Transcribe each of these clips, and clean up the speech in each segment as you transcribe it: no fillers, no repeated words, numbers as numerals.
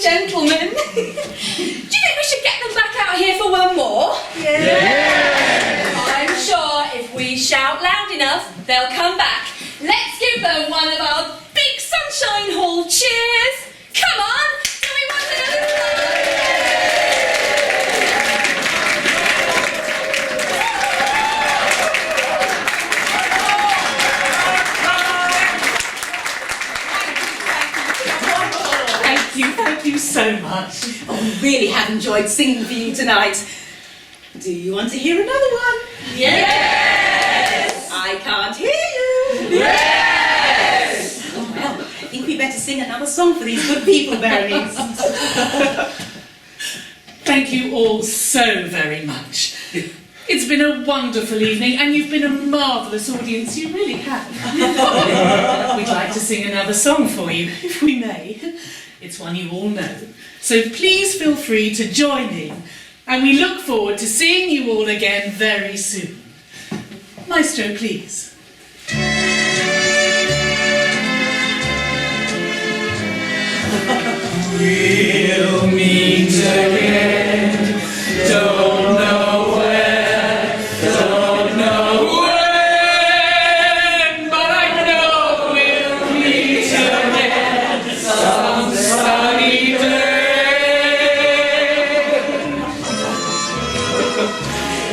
Gentlemen, do you think we should get them back out here for one more? Yeah. I'm sure if we shout loud enough, they'll come back. Let's give them one of our big Sunshine Hall cheers. Come on, do we want another Thank you so much. Oh, we really have enjoyed singing for you tonight. Do you want to hear another one? Yes! I can't hear you. Yes! Oh, well, I think we better sing another song for these good people, Berenice. Thank you all so very much. It's been a wonderful evening and you've been a marvellous audience, you really have. We'd like to sing another song for you, if we may. It's one you all know. So please feel free to join in and we look forward to seeing you all again very soon. Maestro, please. We'll meet again, don't know where, don't know when, but I know we'll meet again some sunny day.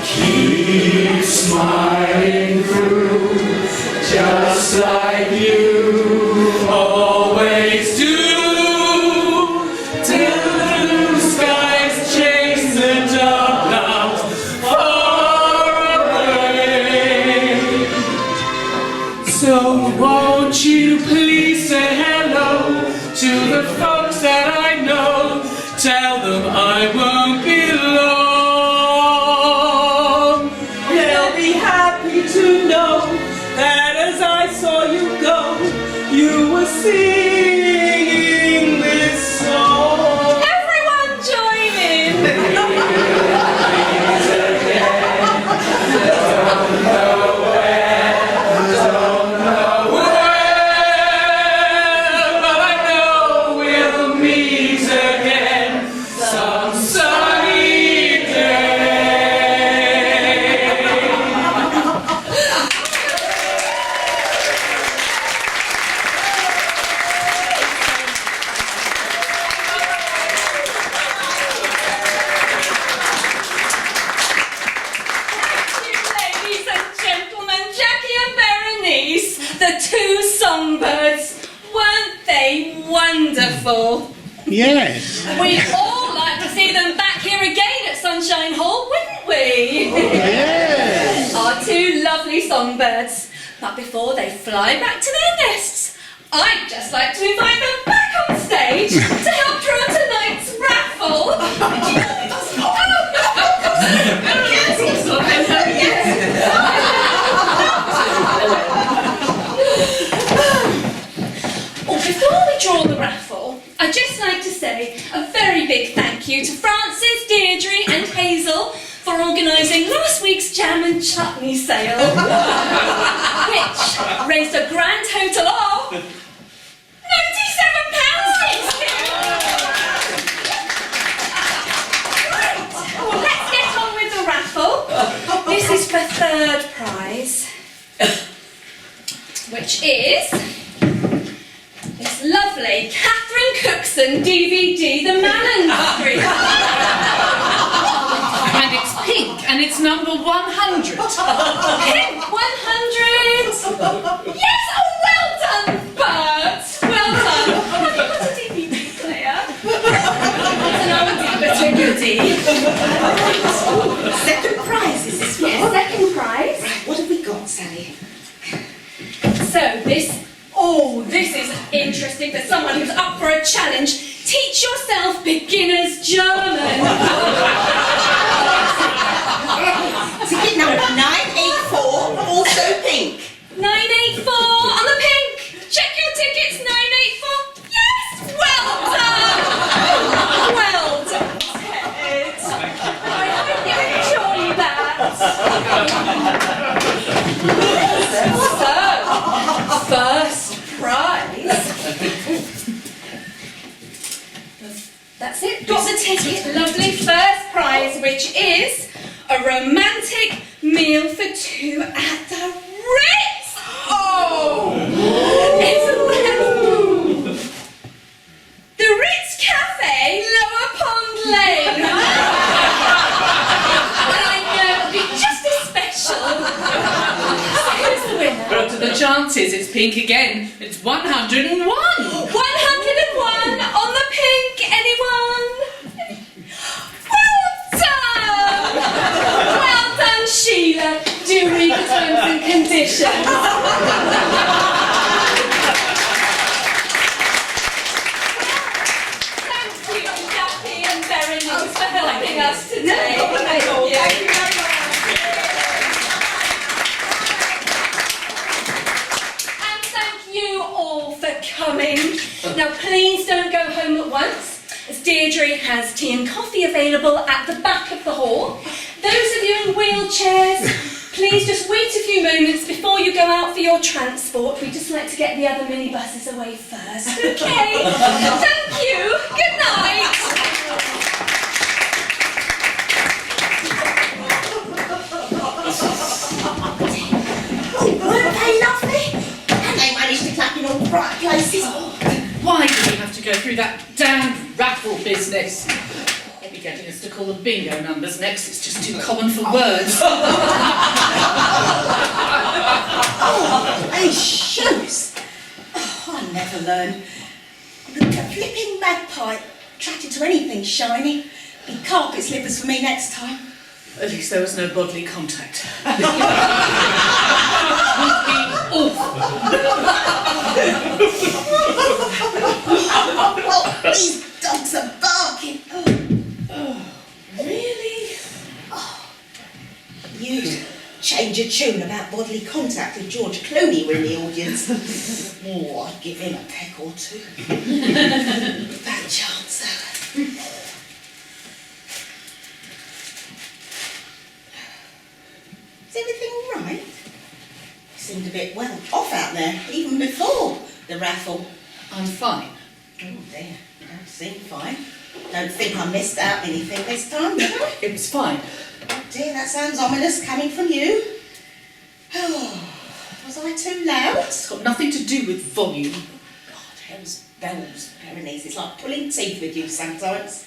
Keep smiling through, just like you always do. So won't you please say hello to the folks that I know, tell them I won't be long. They'll be happy to know that as I saw you go, you were singing this song. Everyone join in! The two songbirds, weren't they wonderful? Yes. We'd all like to see them back here again at Sunshine Hall, wouldn't we? Yes. Our two lovely songbirds. But before they fly back to their nests, I'd just like to invite them back on stage to help draw tonight's raffle. Before we draw the raffle, I'd just like to say a very big thank you to Francis, Deirdre and Hazel for organising last week's jam and chutney sale, which raised a grand total of £97. Right, well, let's get on with the raffle. This is for third prize, which is this lovely Catherine Cookson DVD, The Malin Street. And it's pink and it's number 100. Pink 100! Yes, oh well done, Bert! Well done. Have you got a DVD player? It's an oldie but a goodie. Second prize is this one. Yes, second prize. Right, what have we got, Sally? This is interesting for someone who's up for a challenge. Teach yourself beginner's German. Ticket number 984, also pink. 984 on the pink. Check your tickets, 984. Yes, well done. Well done, Ted. I hope you enjoy that. So, first prize. That's it. Got the ticket. Lovely first prize, which is a romantic meal for two at the Ritz. Oh, it's the Ritz Cafe, Lower Pond Lane. And I know it'll be just as special. Who's the winner? What are the chances? It's pink again. It's 101. 101 on the pink. Anyone? Well done! Well done, Sheila. Do read the terms and conditions. Thank you, Jackie and Berenice, for helping us today. Thank you. Thank you very much. And thank you all for coming. Now, please don't go home at once, as Deirdre has tea and coffee available at the back of the hall. Those of you in wheelchairs, please just wait a few moments before you go out for your transport. We'd just like to get the other minibuses away first. Okay? Thank you. Good night. Weren't they lovely? And they managed to clap in all the right places. Why do we have to go through that damn raffle business? They'll be getting us to call the bingo numbers next. It's just too common for words. Oh, these shoes. Oh, I never learn. The flipping magpie attracted to anything shiny. Be carpet slippers for me next time. At least there was no bodily contact. Would be awful. Oh, these dogs are barking. Oh, really? Oh, you'd change a tune about bodily contact if George Clooney were in the audience. Oh, I'd give him a peck or two. Bad chance, though. Is everything all right? You seemed a bit well off out there, even before the raffle. I'm fine. Oh dear, you don't seem fine. Don't think I missed out anything this time, did I? It was fine. Oh dear, that sounds ominous coming from you. Oh, was I too loud? It's got nothing to do with volume. God, hell's bells, Berenice. It's like pulling teeth with you sometimes.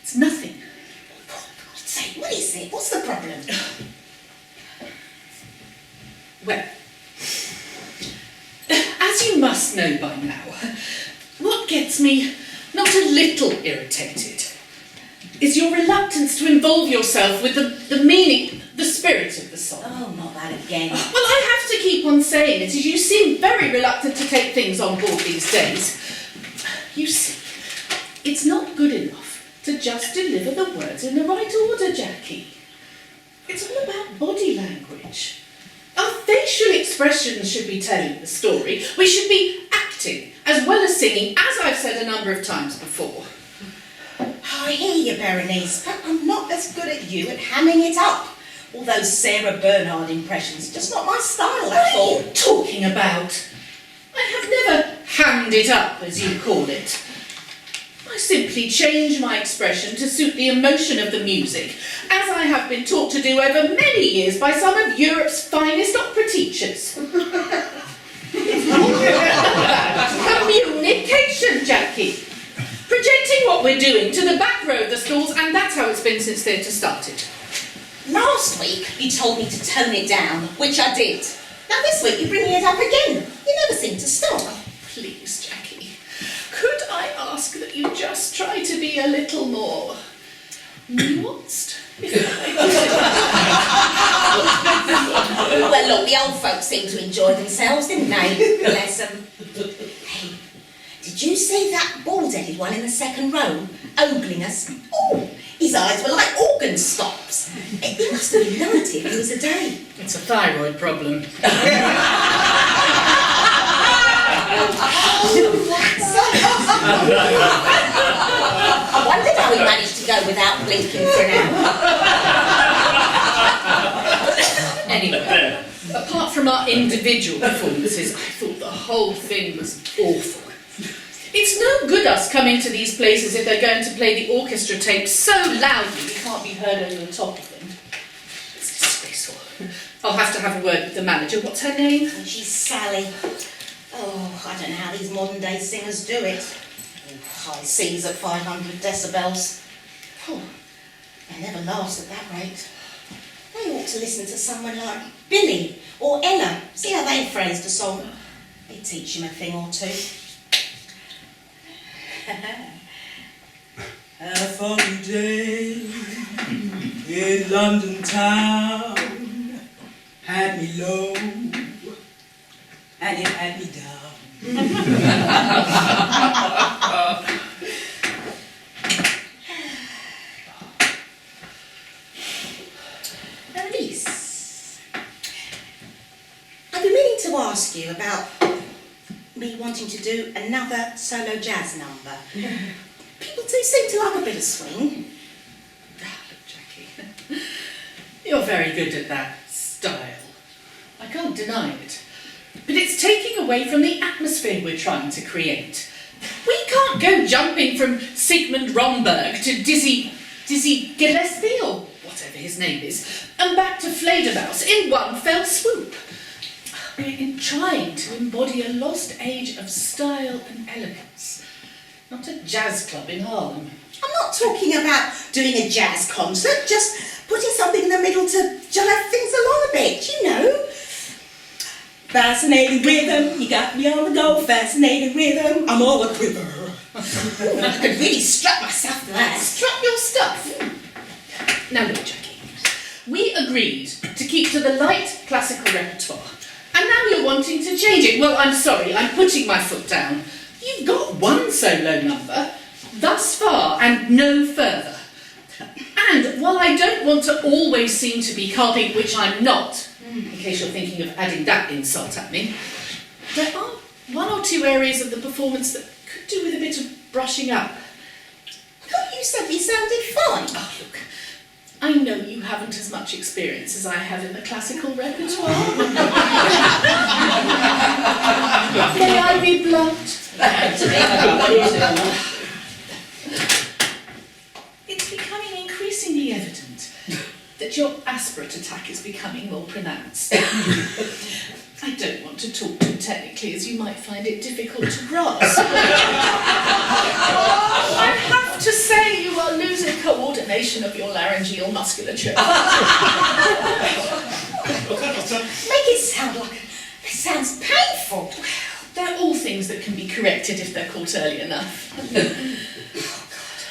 It's nothing. For God's sake, what is it? What's the problem? Well, as you must know by now, what gets me not a little irritated is your reluctance to involve yourself with the meaning, the spirit of the song. Oh, not that again. Well, I have to keep on saying it, as you seem very reluctant to take things on board these days. You see, it's not good enough to just deliver the words in the right order, Jackie. It's all about body language. Our facial expressions should be telling the story. We should be acting as well as singing, as I've said a number of times before. I hear you, Berenice, but I'm not as good at you at hamming it up. All those Sarah Bernhardt impressions, just not my style, that's all. What are you talking about? I have never hammed it up, as you call it. I simply change my expression to suit the emotion of the music, as I have been taught to do over many years by some of Europe's finest opera teachers. Communication, Jackie. Projecting what we're doing to the back row of the stalls, and that's how it's been since theatre started. Last week, you told me to tone it down, which I did. Now this week, you're bringing it up again. You never seem to stop. Oh, please, Jackie. Could I ask that you just try to be a little more nuanced? Well, Well, look, the old folks seemed to enjoy themselves, didn't they? Bless them. Hey, did you see that bald-headed one in the second row, ogling us? Oh, his eyes were like organ stops. He must have been 90 if he was a day. It's a thyroid problem. I wondered how he managed to go without blinking for an hour. Anyway, apart from our individual performances, I thought the whole thing was awful. It's no good us coming to these places if they're going to play the orchestra tapes so loudly we can't be heard over the top of them. It's disgraceful. I'll have to have a word with the manager. What's her name? And she's Sally. Oh, I don't know how these modern day singers do it. High C's at 500 decibels. Oh, they never last at that rate. They ought to listen to someone like Billy or Ella. See how they phrased a song. They teach him a thing or two. A foggy day in London town had me low and it had me down. Elise, I've been meaning to ask you about me wanting to do another solo jazz number. People do seem to like a bit of swing. Ah, look, Jackie, you're very good at that style. I can't deny it. But it's taking away from the atmosphere we're trying to create. We can't go jumping from Sigmund Romberg to Dizzy Gillespie, or whatever his name is, and back to Fledermaus in one fell swoop. We're trying to embody a lost age of style and elegance, not a jazz club in Harlem. I'm not talking about doing a jazz concert, just putting something in the middle to jive things along a bit, you know. Fascinating rhythm, you got me on the go, fascinating rhythm, I'm all a quiver. I could really strut myself to that. Strut your stuff. Now look, Jackie, we agreed to keep to the light classical repertoire, and now you're wanting to change it. Well, I'm sorry, I'm putting my foot down. You've got one solo number, thus far and no further. And while I don't want to always seem to be copying, which I'm not, in case you're thinking of adding that insult at me, there are one or two areas of the performance that could do with a bit of brushing up. I thought you said we sounded fine. Oh, look, I know you haven't as much experience as I have in the classical repertoire. May I be blunt? It's becoming increasingly evident that your aspirate attack is becoming more pronounced. I don't want to talk too technically, as you might find it difficult to grasp. I have to say you are losing coordination of your laryngeal musculature. Make it sound like it sounds painful. They're all things that can be corrected if they're caught early enough.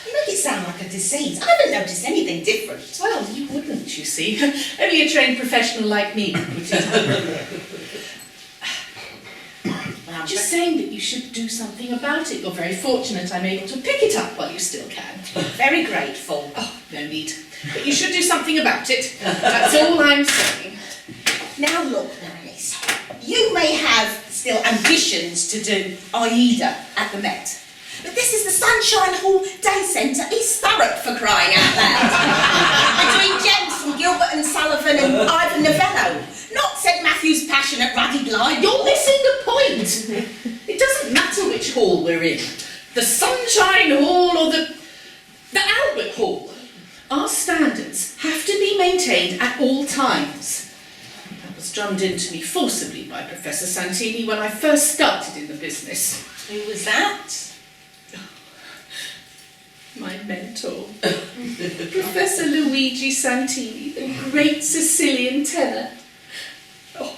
You make it sound like a disease. I haven't noticed anything different. Well, you wouldn't, you see. Only a trained professional like me would put it. I'm just saying that you should do something about it. You're very fortunate I'm able to pick it up while you still can. Very grateful. Oh, no need. But you should do something about it. That's all I'm saying. Now look, Bernice, you may have still ambitions to do Aida at the Met. But this is the Sunshine Hall Day Centre, East Thurrock, for crying out loud. We're doing gems from Gilbert and Sullivan and Ivan Novello, not St Matthew's Passion at Ruddy Blind. You're missing the point. It doesn't matter which hall we're in. The Sunshine Hall or the Albert Hall. Our standards have to be maintained at all times. That was drummed into me forcibly by Professor Santini when I first started in the business. Who was that? My mentor, Professor Luigi Santini, the great Sicilian tenor. Oh,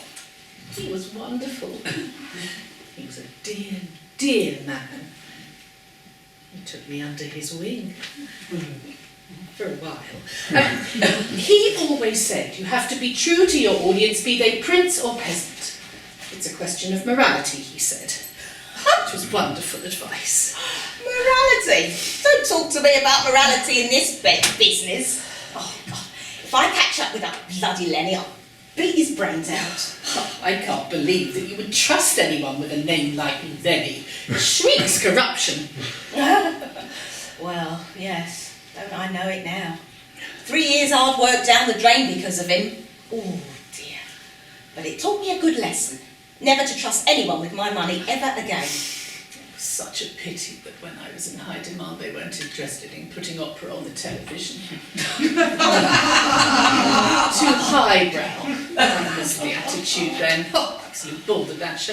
he was wonderful. He was a dear, dear man. He took me under his wing. For a while. He always said you have to be true to your audience, be they prince or peasant. It's a question of morality, he said. It was wonderful advice. Morality? Don't talk to me about morality in this business. Oh, God. If I catch up with that bloody Lenny, I'll beat his brains out. Oh, I can't believe that you would trust anyone with a name like Lenny. It shrieks corruption. Well, yes. Don't I know it now? 3 years hard work down the drain because of him. Oh, dear. But it taught me a good lesson. Never to trust anyone with my money ever again. Such a pity that when I was in high demand they weren't interested in putting opera on the television. Too highbrow. That was the attitude then. Oh, absolute balderdash.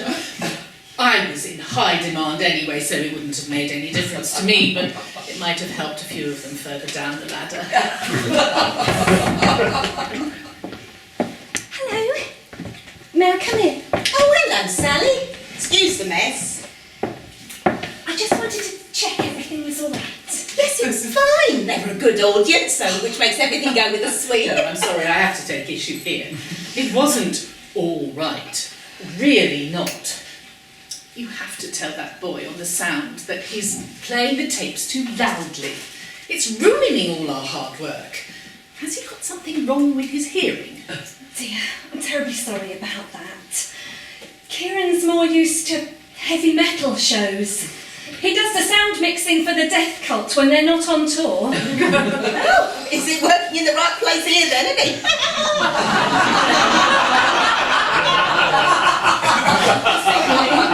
I was in high demand anyway, so it wouldn't have made any difference to me, but it might have helped a few of them further down the ladder. Hello. May I come in? Oh, hello, Sally. Excuse the mess. I just wanted to check everything was all right. Yes, it was fine. They were a good audience, so which makes everything go with a sweep. No, I'm sorry, I have to take issue here. It wasn't all right. Really not. You have to tell that boy on the sound that he's playing the tapes too loudly. It's ruining all our hard work. Has he got something wrong with his hearing? Dear, I'm terribly sorry about that. Kieran's more used to heavy metal shows. He does the sound mixing for the Death Cult when they're not on tour. Oh, is it working in the right place here then, isn't it?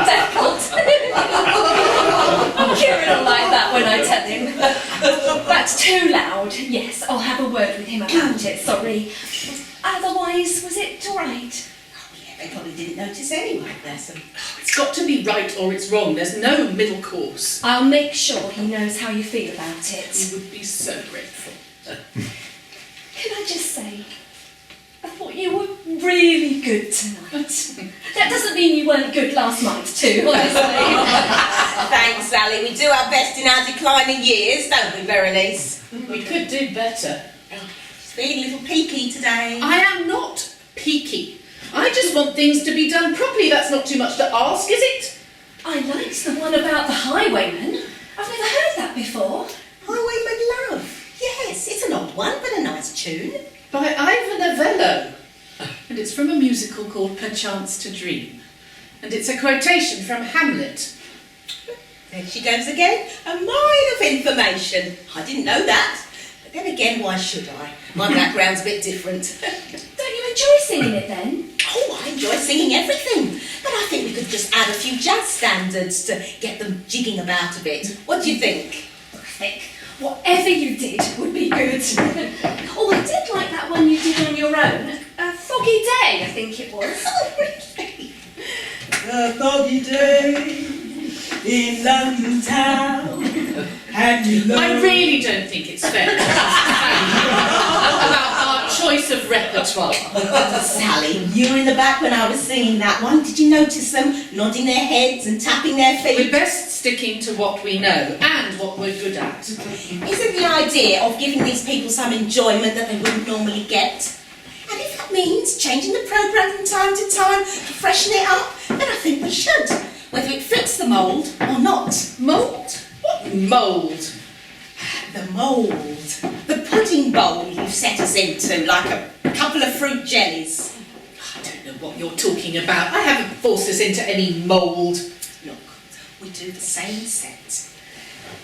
Death Cult. Kieran will like that when I tell him. That's too loud. Yes, I'll have a word with him about it, sorry. Otherwise, was it all right? Oh, yeah, they probably didn't notice anyway, bless them. It's got to be right or it's wrong. There's no middle course. I'll make sure he knows how you feel about it. He would be so grateful. Can I just say, I thought you were really good tonight. That doesn't mean you weren't good last night too, honestly. Thanks, Sally. We do our best in our declining years, don't we, Berenice? We could do better. She's feeling a little peaky today. I am not peaky. I just want things to be done properly. That's not too much to ask, is it? I liked the one about the highwayman. I've never heard that before. Highwayman Love. Yes, it's an odd one, but a nice tune. By Ivan Novello. And it's from a musical called Perchance to Dream. And it's a quotation from Hamlet. There she goes again. A mine of information. I didn't know that. But then again, why should I? My background's a bit different. Don't you enjoy singing it then? Oh, I enjoy singing everything. But I think we could just add a few jazz standards to get them jigging about a bit. What do you think? I think whatever you did would be good. Oh, I did like that one you did on your own. A foggy day, I think it was. Oh, really? A foggy day in London town, and you know. I really don't think it's fair about our choice of repertoire. Sally, you were in the back when I was singing that one. Did you notice them nodding their heads and tapping their feet? We're best sticking to what we know and what we're good at. Isn't the idea of giving these people some enjoyment that they wouldn't normally get? And if that means changing the programme from time to time to freshen it up, then I think we should, whether it fits the mould or not. Mould? What mould? The mould. The pudding bowl you've set us into, like a couple of fruit jellies. I don't know what you're talking about. I haven't forced us into any mould. Look, we do the same set.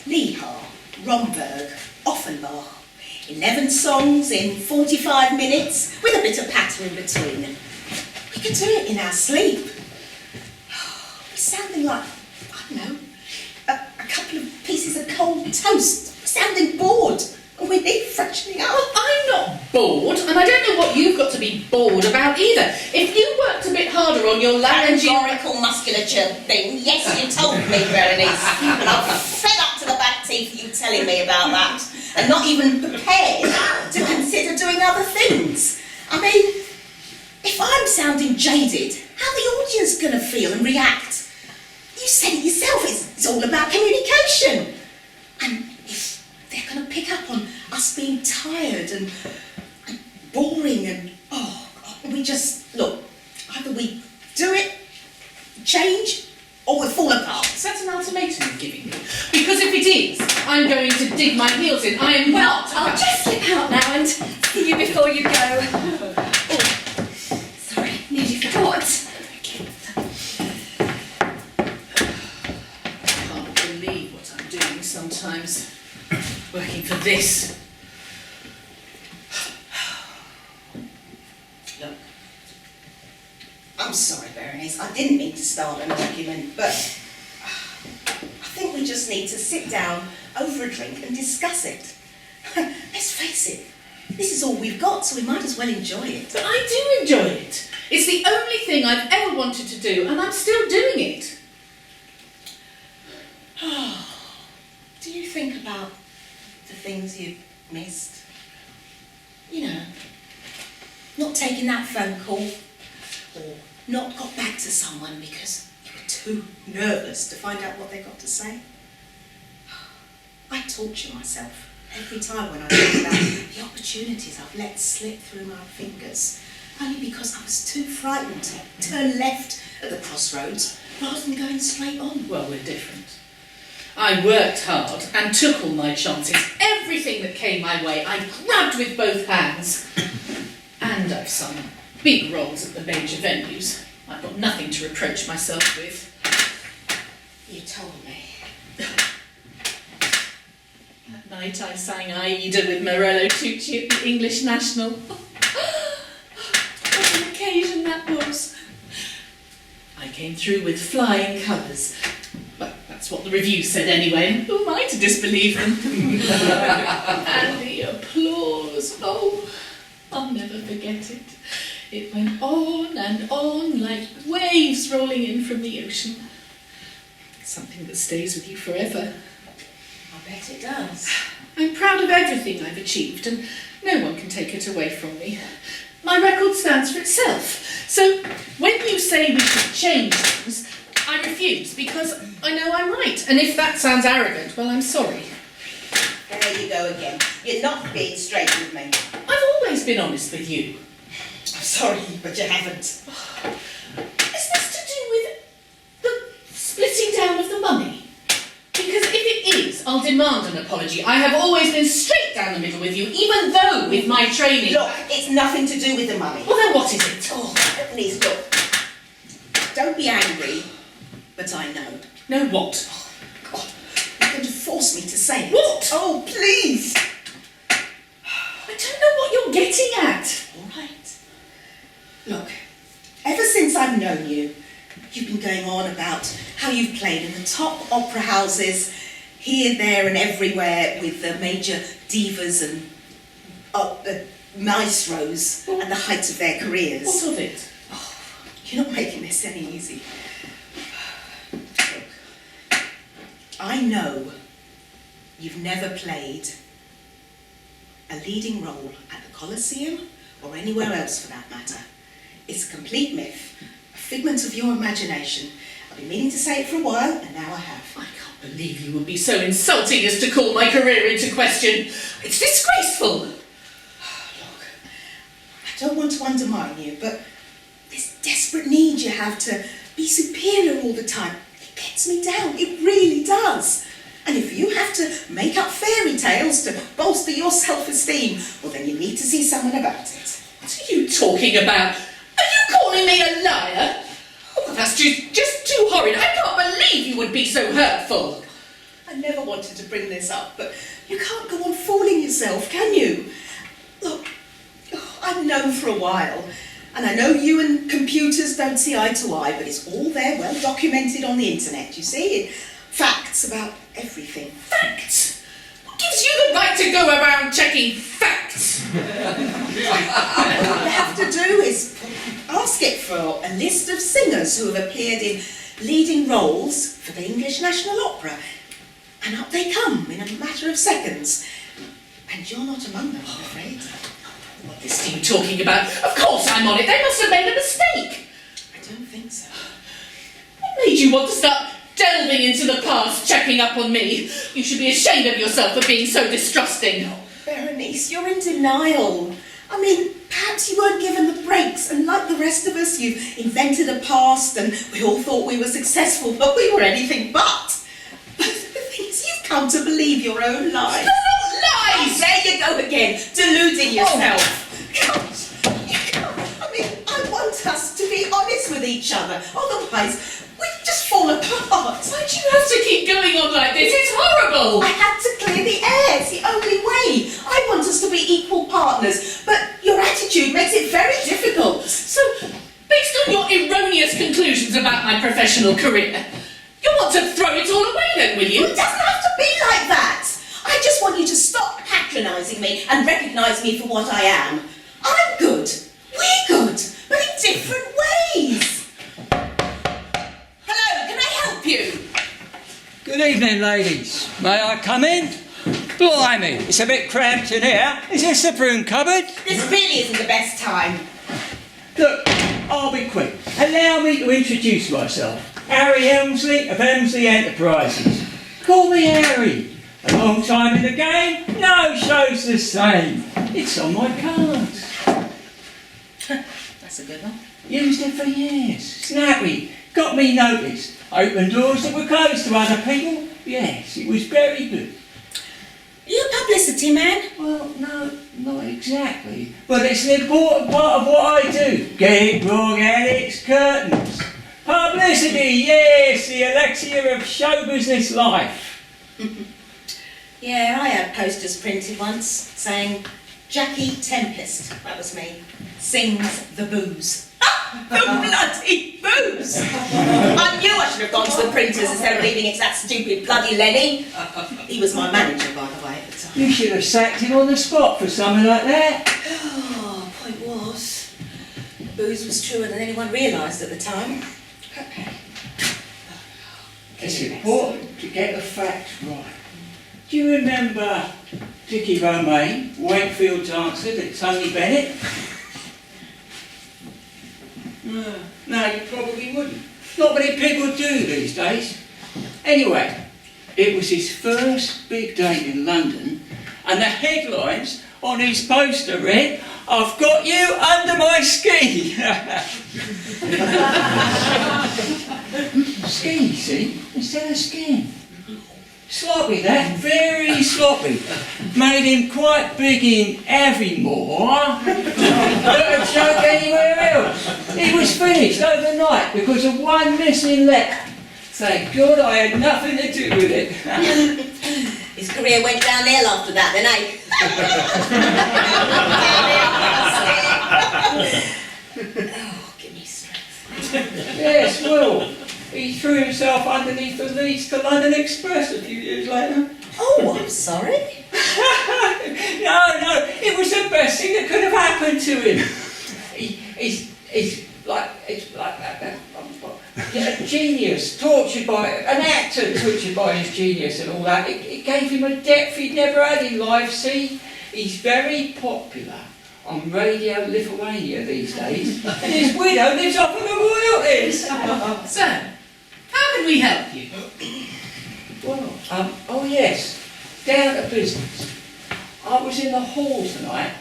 Lehar, Romberg, Offenbach. 11 songs in 45 minutes, with a bit of patter in between. We could do it in our sleep. We're sounding like, I don't know, a couple of pieces of cold toast. We're sounding bored, and we need freshening up. Well, I'm not bored, and I don't know what you've got to be bored about either. If you worked a bit harder on your laryngeal musculature thing, yes, you told me, Berenice, and I'm fed up to the back teeth for you telling me about that, and not even prepared to consider doing other things. I mean, if I'm sounding jaded, how are the audience going to feel and react? You said it yourself, it's all about communication. And if they're going to pick up on us being tired and boring and, we just, look, either we do it, change, or we'll fall apart. Is that an ultimatum you're giving me? Because if it is, I'm going to dig my heels in. I am not. I'll just slip out now and see you before you go. Oh, sorry, nearly forgot. I can't believe what I'm doing sometimes. Working for this. Look, I'm sorry, Berenice, I didn't mean to start an argument, but I think we just need to sit down over a drink and discuss it. Let's face it, this is all we've got, so we might as well enjoy it. But I do enjoy it. It's the only thing I've ever wanted to do, and I'm still doing it. Do you think about the things you've missed? You know, not taking that phone call, or not got back to someone because you were too nervous to find out what they got to say? I torture myself every time when I think about the opportunities I've let slip through my fingers, only because I was too frightened to turn left at the crossroads rather than going straight on. Well, we're different. I worked hard and took all my chances. Everything that came my way, I grabbed with both hands. And I've sung big roles at the major venues. I've got nothing to reproach myself with. You told me. That night I sang Aida with Morello Tucci at the English National. What an occasion that was. I came through with flying colours. Well, that's what the review said anyway, and who am I to disbelieve them? And the applause, oh, I'll never forget it. It went on and on like waves rolling in from the ocean. Something that stays with you forever. I bet it does. I'm proud of everything I've achieved, and no one can take it away from me. My record stands for itself. So when you say we should change things, I refuse, because I know I'm right. And if that sounds arrogant, well, I'm sorry. There you go again. You're not being straight with me. I've always been honest with you. I'm sorry, but you haven't. Is this to do with the splitting down of the money? Because if it is, I'll demand an apology. I have always been straight down the middle with you, even though with my training... Look, it's nothing to do with the money. Well, then what is it? Oh, please, look. Don't be angry, but I know. Know what? God, you're going to force me to say it. What? Oh, please. I don't know what you're getting at. All right. Look, ever since I've known you, you've been going on about how you've played in the top opera houses, here, there and everywhere, with the major divas and maestros at the height of their careers. What of it? Oh, you're not making this any easy. Look, I know you've never played a leading role at the Colosseum or anywhere else for that matter. It's a complete myth, a figment of your imagination. I've been meaning to say it for a while, and now I have. I can't believe you would be so insulting as to call my career into question. It's disgraceful. Look, I don't want to undermine you, but this desperate need you have to be superior all the time, it gets me down. It really does. And if you have to make up fairy tales to bolster your self-esteem, well, then you need to see someone about it. What are you talking about? Are you calling me a liar? Oh, that's just too horrid. I can't believe you would be so hurtful. I never wanted to bring this up, but you can't go on fooling yourself, can you? Look, I've known for a while, and I know you and computers don't see eye to eye, but it's all there, well documented on the internet, you see? Facts about everything. Facts? What gives you the right to go around checking facts? All you have to do is ask it for a list of singers who have appeared in leading roles for the English National Opera. And up they come in a matter of seconds. And you're not among them, I'm afraid. What is you talking about? Of course I'm on it. They must have made a mistake. I don't think so. What made you want to start delving into the past, checking up on me? You should be ashamed of yourself for being so distrusting. Berenice, you're in denial. I mean, perhaps you weren't given the breaks, and like the rest of us, you've invented a past, and we all thought we were successful, but we were anything but. But the thing is, you've come to believe your own lies. They're not lies! There you go again, deluding yourself. Gosh, you can't. I mean, I want us to be honest with each other, otherwise we'd just fall apart. Why do you have to keep going on like this? It's horrible! I had to clear the air. It's the only way. I want us to be equal partners, but your attitude makes it very difficult. So, based on your erroneous conclusions about my professional career, you want to throw it all away then, will you? It doesn't have to be like that. I just want you to stop patronising me and recognise me for what I am. I'm good. We're good, but in different ways. Hello, can I help you? Good evening, ladies. May I come in? Blimey, it's a bit cramped in here. Is this the broom cupboard? This really isn't the best time. Look, I'll be quick. Allow me to introduce myself. Harry Helmsley of Helmsley Enterprises. Call me Harry. A long time in the game, no show's the same. It's on my cards. That's a good one. Used it for years. Snappy. Got me noticed. Opened doors that were closed to other people. Yes, it was very good. Are you a publicity man? Well, no, not exactly. But it's an important part of what I do. Get it wrong, Alex. Curtains. Publicity, yes, the elixir of show business life. Yeah, I had posters printed once saying, Jackie Tempest, that was me, sings the booze. The bloody booze! I knew I should have gone to the printers instead of leaving it to that stupid bloody Lenny. He was my manager, by the way, at the time. You should have sacked him on the spot for something like that. Oh, point was, booze was truer than anyone realised at the time. It's important to get the facts right. Do you remember Dickie Romaine, Wakefield dancer, to Tony Bennett? No, you probably wouldn't. Not many people do these days. Anyway, it was his first big day in London, and the headlines on his poster read, "I've got you under my ski." Ski, see? Instead of skin. Sloppy, that. Very sloppy. Made him quite big in Aviemore. Not a joke anywhere else. He was finished overnight because of one missing letter. Thank God I had nothing to do with it. His career went downhill after that, then, eh? Oh, give me strength. Yes, well, he threw himself underneath the Leeds to London Express a few years later. Oh, I'm sorry. No, it was the best thing that could have happened to him. He's like a genius, tortured by an actor, tortured by his genius and all that. It gave him a depth he'd never had in life. See, he's very popular on Radio Lithuania these days, and his widow lives off of the royalties. So, how can we help you? Well, oh yes, down to business. I was in the hall tonight,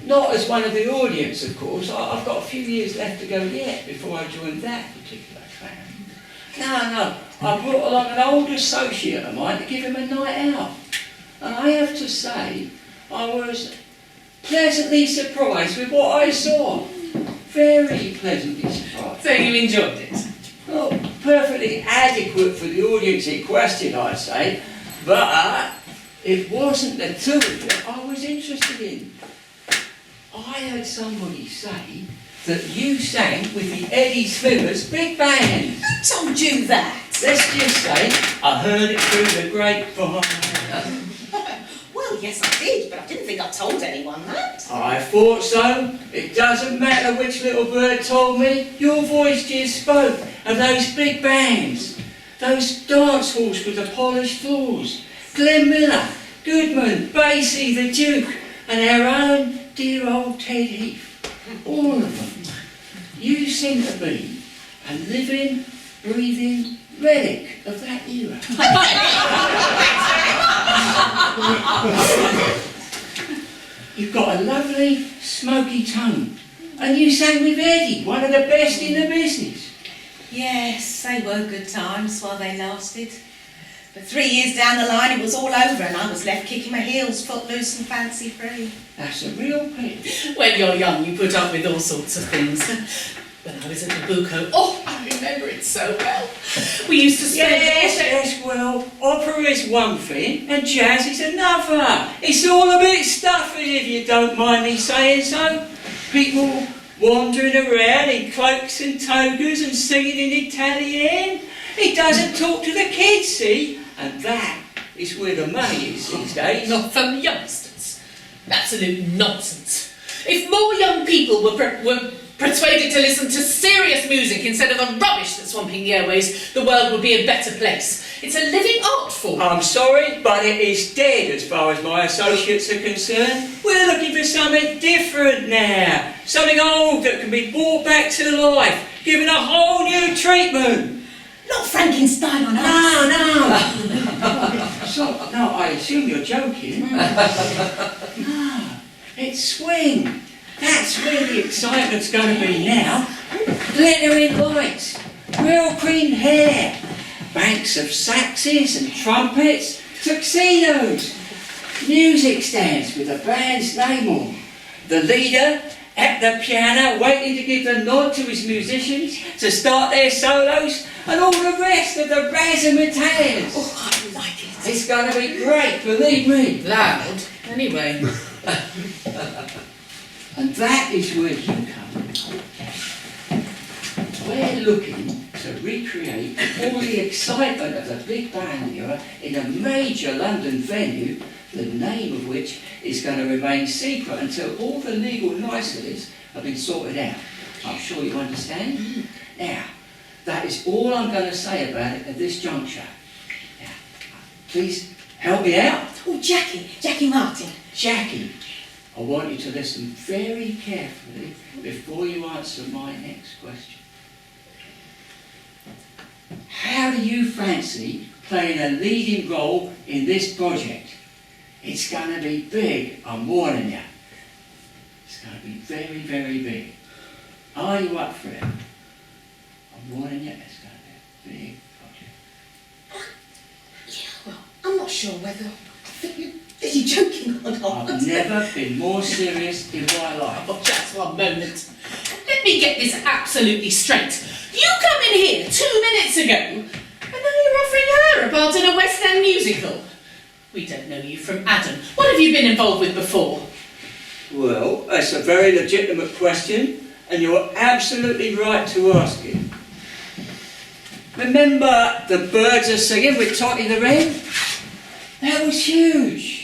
not as one of the audience, of course. I've got a few years left to go yet before I join that particular clan. No, I brought along an old associate of mine to give him a night out. And I have to say, I was pleasantly surprised with what I saw. Very pleasantly surprised. So you enjoyed it? Well, perfectly adequate for the audience in question, I'd say, but it wasn't the two that I was interested in. I heard somebody say that you sang with the Eddie Smithers Big Band. Who told you that? Let's just say I heard it through the grapevine. Well, yes, I did, but I didn't think I told anyone that. I thought so. It doesn't matter which little bird told me. Your voice just spoke of those big bands, those dance halls with the polished floors. Glenn Miller, Goodman, Basie, the Duke, and our own dear old Ted Heath. All of them. You seem to be a living, breathing relic of that era. you've got a lovely, smoky tone. And you sang with Eddie, one of the best in the business. Yes, they were good times while they lasted. But 3 years down the line, it was all over and I was left kicking my heels, footloose and fancy free. That's a real pity. When you're young, you put up with all sorts of things. When I was at the Buco, I remember it so well. We used to spend... Yes, well, opera is one thing and jazz is another. It's all a bit stuffy, if you don't mind me saying so. People wandering around in cloaks and togas and singing in Italian. It doesn't talk to the kids, see? And that is where the money is these days. Not from youngsters. Absolute nonsense. If more young people were persuaded to listen to serious music instead of the rubbish that's swamping the airways, the world would be a better place. It's a living art form. I'm sorry, but it is dead as far as my associates are concerned. We're looking for something different now. Something old that can be brought back to life, given a whole new treatment. Not Frankenstein on us. No, I assume you're joking. No, it's swing. That's where the excitement's going to be now. Glittering lights, real green hair, banks of saxes and trumpets, tuxedos, music stands with the band's name on. The leader at the piano waiting to give the nod to his musicians to start their solos, and all the rest of the razzmatazz. Oh, I like it. It's going to be great, believe me. Loud. Anyway. And that is where you come in. We're looking to recreate all the excitement of the big band era in a major London venue, the name of which is going to remain secret until all the legal niceties have been sorted out. I'm sure you understand. Now, that is all I'm going to say about it at this juncture. Now, please help me out. Oh, Jackie Martin. Jackie, I want you to listen very carefully before you answer my next question. How do you fancy playing a leading role in this project? It's going to be big, I'm warning you. It's going to be very, very big. Are you up for it? I'm warning you, it's going to be a big project. Yeah, well, I'm not sure whether... Is he joking or not? I've never been more serious in my life. Oh, just one moment. Let me get this absolutely straight. You come in here 2 minutes ago, and now you're offering her a part in a West End musical. We don't know you from Adam. What have you been involved with before? Well, that's a very legitimate question, and you're absolutely right to ask it. Remember The Birds Are Singing with Totty the Wren? That was huge.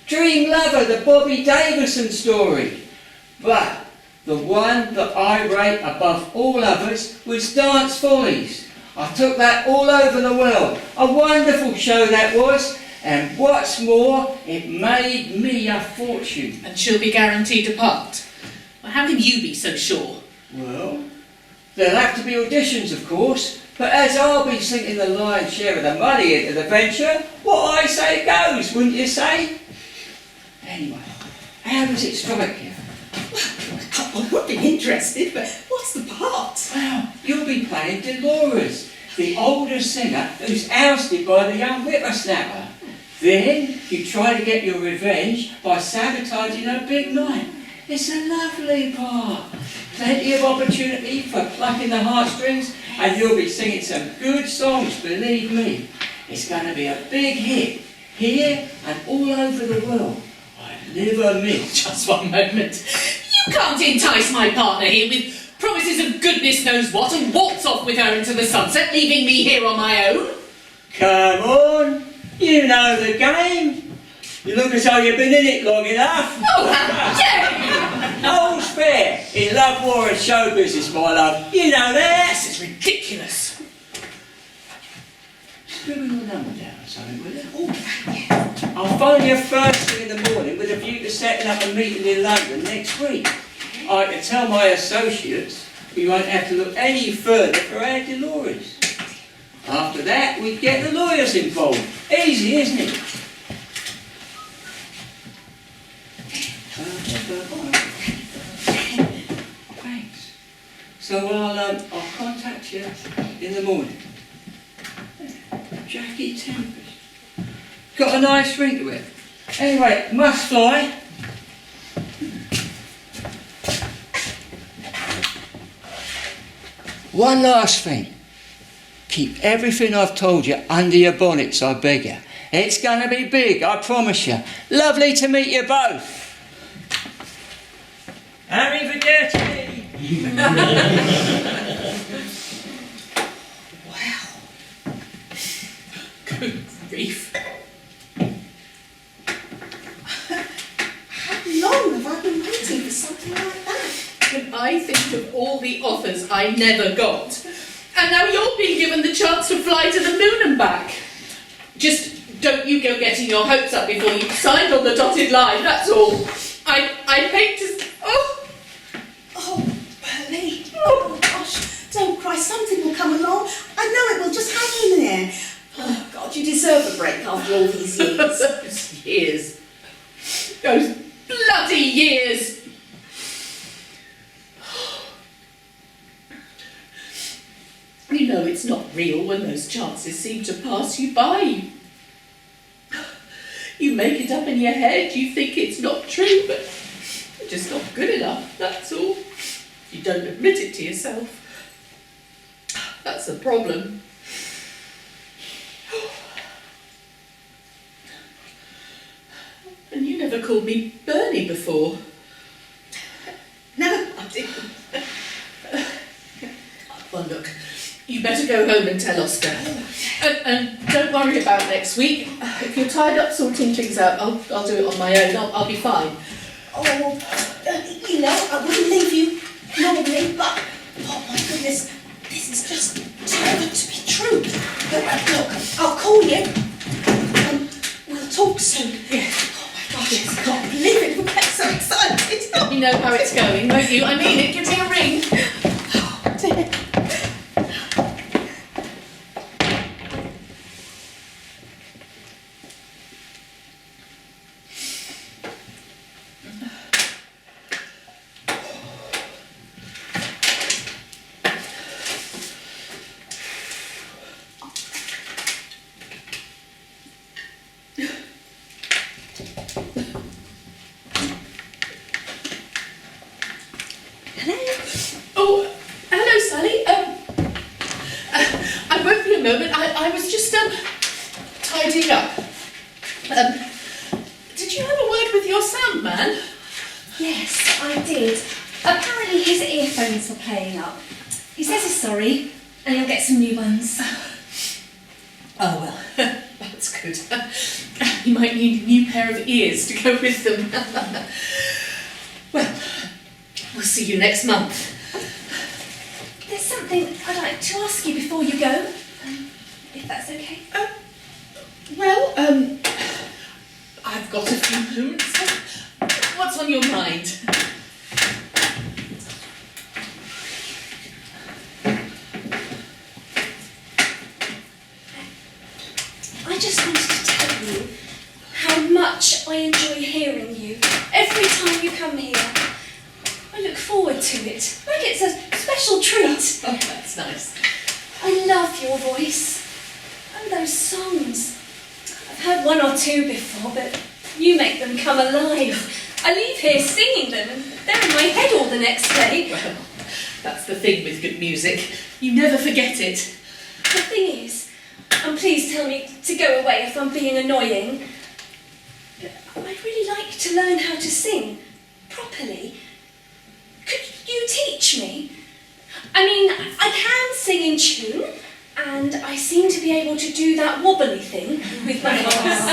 Dream Lover, the Bobby Davison story. But the one that I rate above all others was Dance Follies. I took that all over the world. A wonderful show that was. And what's more, it made me a fortune. And she'll be guaranteed a part. Well, how can you be so sure? Well, there'll have to be auditions, of course. But as I'll be sinking the lion's share of the money into the venture, what I say goes, wouldn't you say? Anyway, how does it strike you? I would be interested, but what's the part? Well, you'll be playing Dolores, the older singer who's ousted by the young whippersnapper. Then you try to get your revenge by sabotaging her big night. It's a lovely part. Plenty of opportunity for plucking the heartstrings, and you'll be singing some good songs, believe me. It's going to be a big hit, here and all over the world. I never miss. Just one moment. You can't entice my partner here with promises of goodness knows what and waltz off with her into the sunset, leaving me here on my own. Come on, you know the game. You look as though you've been in it long enough. Oh, how dare you! All's fair in love, war and show business, my love. You know that. This is ridiculous. Scribble your number down or something, will you? Oh, yeah. I'll phone you first thing in the morning with a view to setting up a meeting in London next week. I can tell my associates we won't have to look any further for our Dolores. After that, we get the lawyers involved. Easy, isn't it? Thanks. So I'll contact you in the morning. Jackie Tempest. Got a nice ring to it. Anyway, must fly. One last thing. Keep everything I've told you under your bonnets, I beg you. It's going to be big, I promise you. Lovely to meet you both. Arrivederci. Wow. Good grief. How long have I been waiting for something like that? When I think of all the offers I never got, and now you're being given the chance to fly to the moon and back. Just don't you go getting your hopes up before you've signed on the dotted line, that's all. I'd hate to... Oh, Bernie. Oh, gosh. Don't cry. Something will come along. I know it will. Just hang in there. Oh, God, you deserve a break after all these years. Those years. Those bloody years. You know it's not real when those chances seem to pass you by. You make it up in your head, you think it's not true, but you're just not good enough, that's all. You don't admit it to yourself. That's the problem. And you never called me Bernie before. No, I didn't. Well, look, you better go home and tell Oscar. And don't worry about next week. If you're tied up sorting things out, I'll do it on my own. I'll be fine. Oh, you know, I wouldn't leave you normally, but, oh my goodness, this is just too good to be true. But look, I'll call you, and we'll talk soon. Yeah. Oh my gosh, I can't believe it, we'll get so excited. You know how it's going, won't you? I mean it. Give me a ring. Oh dear. Oh, hello, Sally. I won't be a moment. I was just tidying up. Did you have a word with your sound man? Yes, I did. Apparently his earphones were playing up. He says he's sorry, and he'll get some new ones. Oh, well, that's good. You might need a new pair of ears to go with them. Well, we'll see you next month. There's something I'd like to ask you before you go, if that's okay. Well, I've got a few moments. What's on your mind? I just wanted to tell you how much I enjoy hearing you. Every time you come here, I look forward to it. Like it's a special treat. Oh, that's nice. I love your voice. And those songs. I've heard one or two before, but you make them come alive. I leave here singing them, and they're in my head all the next day. Well, that's the thing with good music. You never forget it. The thing is, and please tell me to go away if I'm being annoying, I'd really like to learn how to sing properly. Could you teach me? I mean, I can sing in tune, and I seem to be able to do that wobbly thing with my voice.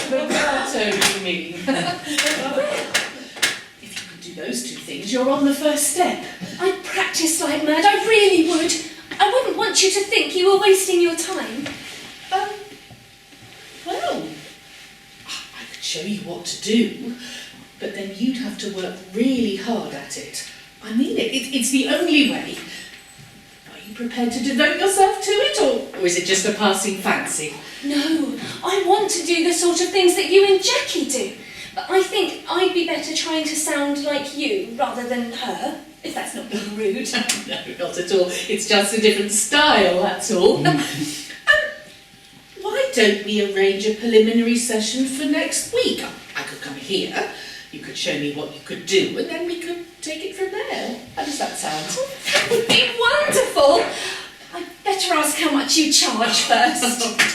Vibrato, you mean? Well, if you can do those two things, you're on the first step. I'd practice like mad, I really would. I wouldn't want you to think you were wasting your time. Well, I could show you what to do, but then you'd have to work really hard at it. I mean it. It's the only way. Are you prepared to devote yourself to it, or is it just a passing fancy? No, I want to do the sort of things that you and Jackie do. but I think I'd be better trying to sound like you rather than her, if that's not being rude. No, not at all. It's just a different style, that's all. Why don't we arrange a preliminary session for next week? I could come here, you could show me what you could do, and then we could take it from there. How does that sound? That would be wonderful. I'd better ask how much you charge first.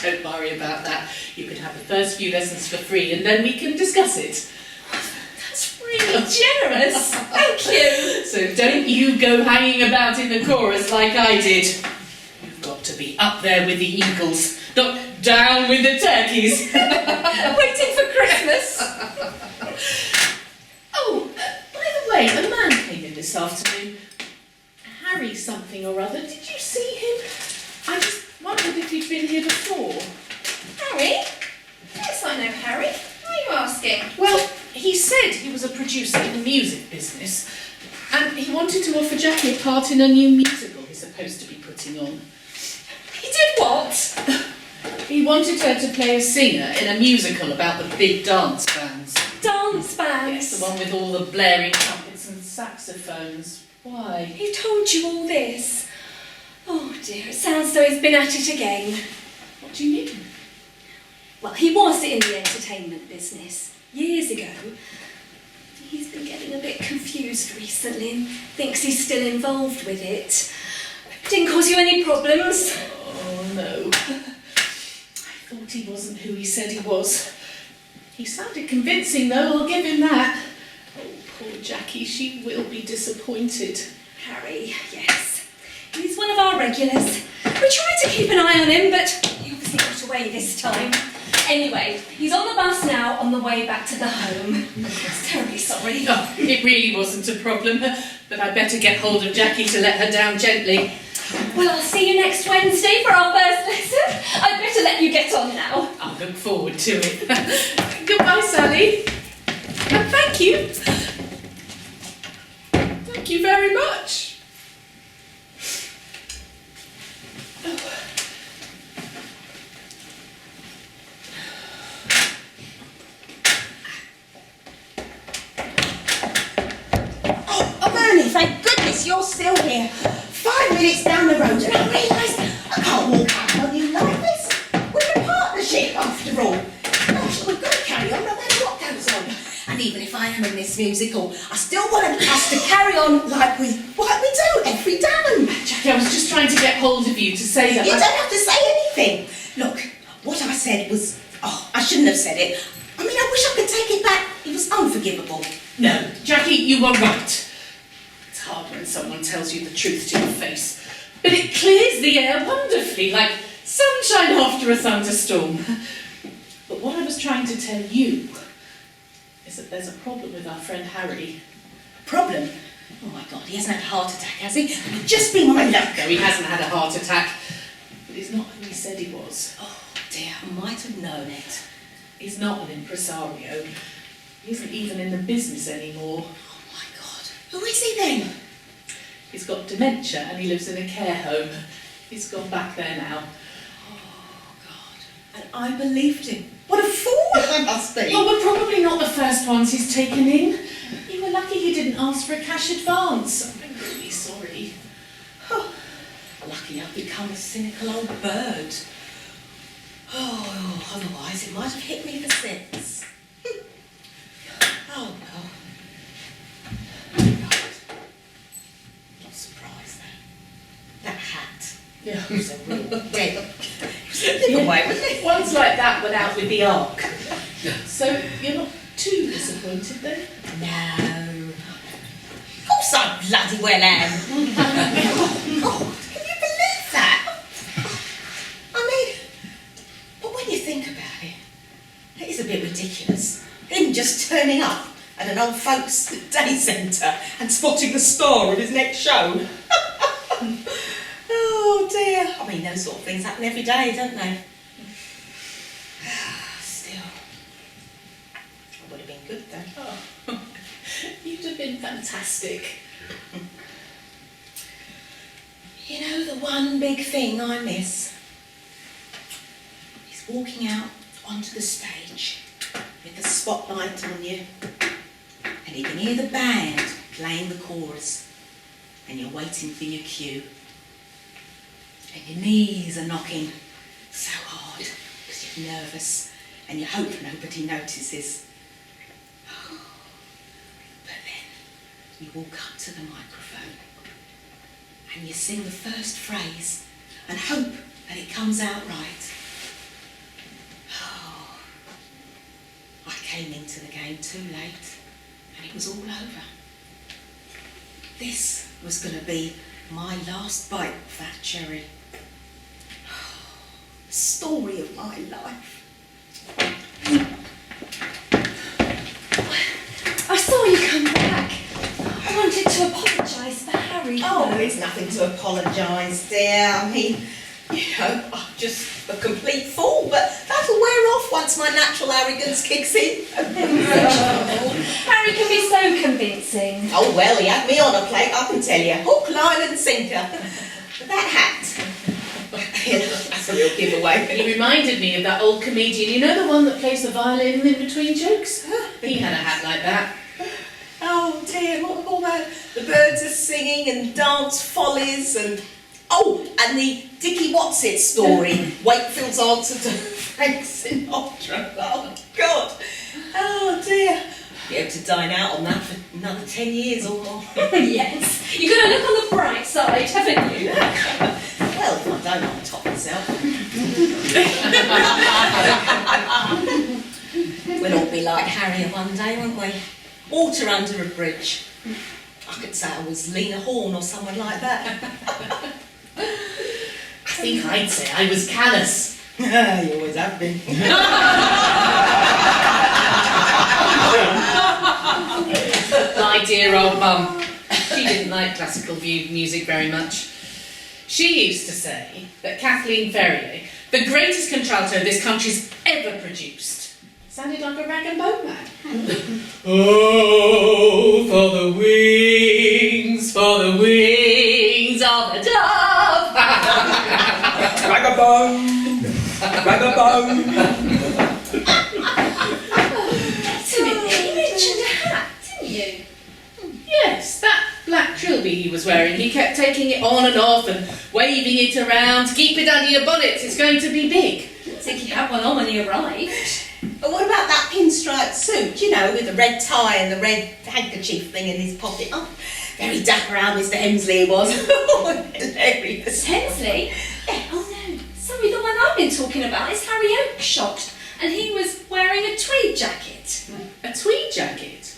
Don't worry about that. You can have the first few lessons for free, and then we can discuss it. That's really generous. Thank you. So don't you go hanging about in the chorus like I did. You've got to be up there with the eagles, not down with the turkeys. Waiting for Christmas. Oh, by the way, a man came in this afternoon. Harry something or other. Did you see him? I just wondered if he'd been here before. Harry? Yes, I know Harry. Why are you asking? Well, he said he was a producer in the music business, and he wanted to offer Jackie a part in a new musical he's supposed to be putting on. He did what? He wanted her to play a singer in a musical about the big dance bands. Dance bands? Yes, the one with all the blaring trumpets and saxophones. Why? He told you all this? Oh dear, it sounds as though he's been at it again. What do you mean? Well, he was in the entertainment business years ago. He's been getting a bit confused recently and thinks he's still involved with it. Didn't cause you any problems? Oh no. I thought he wasn't who he said he was. He sounded convincing though, I'll give him that. Oh, poor Jackie, she will be disappointed. Harry, yes. He's one of our regulars. We try to keep an eye on him, but he obviously got away this time. Anyway, he's on the bus now on the way back to the home. I'm terribly sorry. Oh, it really wasn't a problem, but I'd better get hold of Jackie to let her down gently. Well, I'll see you next Wednesday for our first lesson. I'd better let you get on now. I'll look forward to it. Goodbye, Sally. And thank you. Thank you very much. Oh, Bernie, thank goodness you're still here. 5 minutes down the road and I realised I can't walk out on you like this. We're a partnership after all. Gosh, we've got to carry on no matter what goes on. And even if I am in this musical, I still want us to carry on like we do every day. Jackie, I was just trying to get hold of you to say that You don't have to say anything. Look, what I said was, I shouldn't have said it. I mean, I wish I could take it back. It was unforgivable. No, Jackie, you were right. It's hard when someone tells you the truth to your face. But it clears the air wonderfully, like sunshine after a thunderstorm. But what I was trying to tell you is that there's a problem with our friend Harry. Problem? Oh my God, he hasn't had a heart attack, has he? Just be my luck. No, he hasn't had a heart attack, but he's not who he said he was. Oh dear, I might have known it. He's not an impresario. He isn't even in the business anymore. Oh my God, who is he then? He's got dementia and he lives in a care home. He's gone back there now. Oh God, and I believed him. What a fool I must be. Well, we're probably not the first ones he's taken in. You were lucky he didn't ask for a cash advance. I'm really sorry. Oh, lucky I've become a cynical old bird. Oh, otherwise it might have hit me for six. Oh well. God. Not surprised though. That hat. Yeah. It was a real dead. Giveaway, wasn't it? Ones like that went out with the ark. So you're not too disappointed then? No. Of course I bloody well am. God, can you believe that? I mean, but when you think about it, it is a bit ridiculous. Him just turning up at an old folks' day centre and spotting the star in his next show. Oh dear. I mean, those sort of things happen every day, don't they? Still, it would have been good though. Oh, you'd have been fantastic. You know, the one big thing I miss is walking out onto the stage with the spotlight on you, and you can hear the band playing the chorus, and you're waiting for your cue, and your knees are knocking so hard because you're nervous and you hope nobody notices. But then you walk up to the microphone and you sing the first phrase and hope that it comes out right. Oh, I came into the game too late and it was all over. This was going to be my last bite of that cherry. The story of my life. I saw you come back. I wanted to apologise for Harry. Oh, there's nothing to apologise, dear. I mean, you know, I'm just a complete fool, but that'll wear off once my natural arrogance kicks in. Harry can be so convincing. Oh, well, he had me on a plate, I can tell you. Hook, line and sinker. But that hat, that's a real giveaway. He reminded me of that old comedian, you know, the one that plays the violin in between jokes? He had a hat like that. Oh dear, what all that? The birds are singing and dance follies and... Oh, and the Dickie What's-It story, Wakefield's answer to Frank Sinatra. Oh, God. Oh, dear. Be able to dine out on that for another 10 years or more. Yes. You've got to look on the bright side, haven't you? Well, if I don't, I'll top myself. We'll all be like Harriet one day, won't we? Water under a bridge. I could say I was Lena Horne or someone like that. I think I'd say I was callous. You always have been. My dear old mum. She didn't like classical music very much. She used to say that Kathleen Ferrier, the greatest contralto this country's ever produced, sounded like a rag and bone man. Oh, for the wings of the dove. Ragabone, ragabone. You mentioned a hat, didn't you? Yes, that black trilby he was wearing. He kept taking it on and off and waving it around. Keep it under your bonnet, it's going to be big. I think he had one on when he arrived. But what about that pinstripe suit, you know, with the red tie and the red handkerchief thing in his pocket? Oh, very dapper how Mr. Hemsley was. Hilarious. Hemsley? Oh no, sorry, the one I've been talking about is Harry Oakshott, and he was wearing a tweed jacket. A tweed jacket?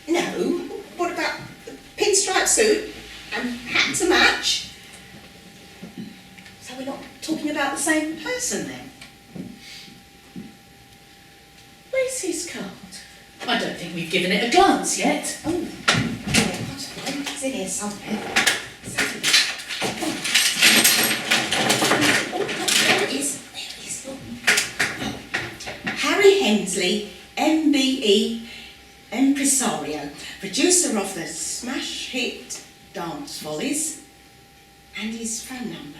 No, what about the pinstripe suit and hat to match? So we're not talking about the same person then? Where's his card? I don't think we've given it a glance yet. Oh, it's in here somewhere. Oh, there it is. There it is. Oh. Harry Hemsley, MBE, impresario, producer of the smash hit Dance Follies, and his phone number.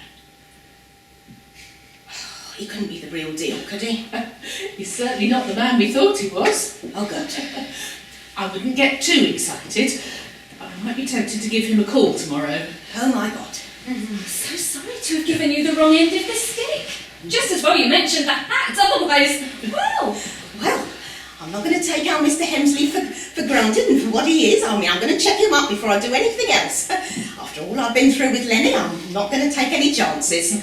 He couldn't be the real deal, could he? He's certainly not the man we thought he was. Oh, good. I wouldn't get too excited. I might be tempted to give him a call tomorrow. Oh, my God. I'm so sorry to have given you the wrong end of the stick. Just as well you mentioned the hat, otherwise, well... Well, I'm not going to take out Mr. Hemsley for granted and for what he is. I mean, I'm going to check him up before I do anything else. After all I've been through with Lenny, I'm not going to take any chances.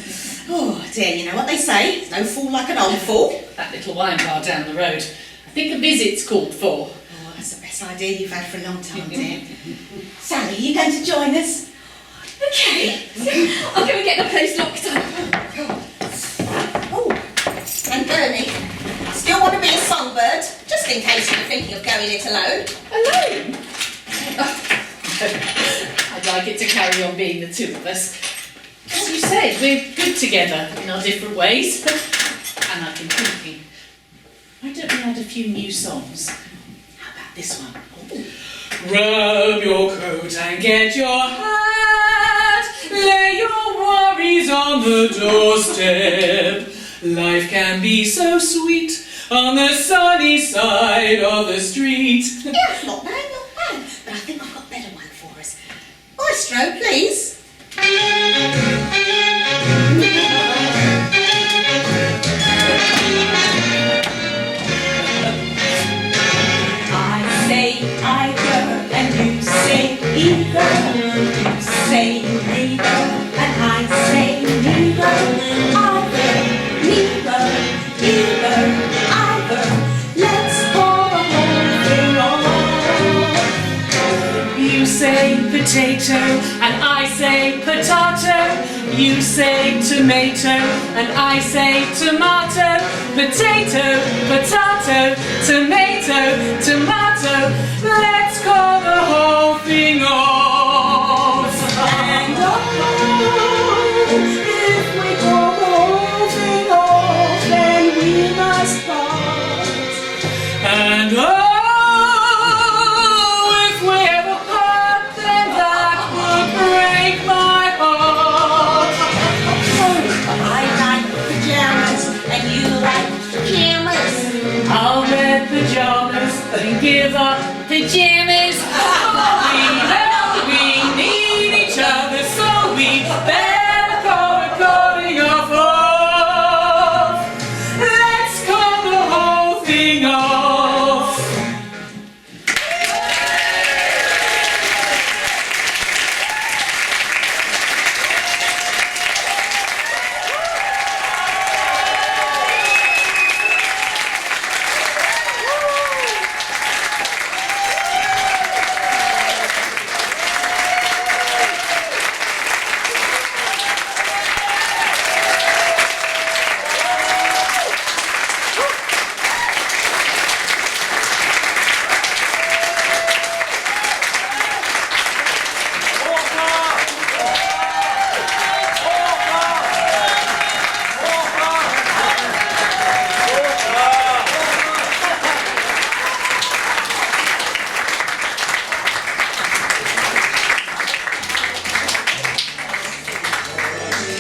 Oh, dear, you know what they say? There's no fool like an old fool. That little wine bar down the road. I think a visit's called for. Oh, that's the best idea you've had for a long time, dear. Sally, are you going to join us? Okay, I'll go and get the place locked up. Oh, and Bernie, still want to be a songbird? Just in case you were thinking of going it alone. Alone? I'd like it to carry on being the two of us. As you said, we're good together in our different ways. And I've been thinking, why don't we add a few new songs? How about this one? Grab your coat and get your hat. Lay your worries on the doorstep. Life can be so sweet on the sunny side of the street. Yeah, not bad, not bad. But I think I've got a better one for us. Maestro, please. I say either and you say either. You say neither and I say neither. Either, neither, either, either. Let's call the whole thing off. You say potato and I say potato. You say tomato and I say tomato. Potato, potato, tomato, tomato. Let's call the whole thing off.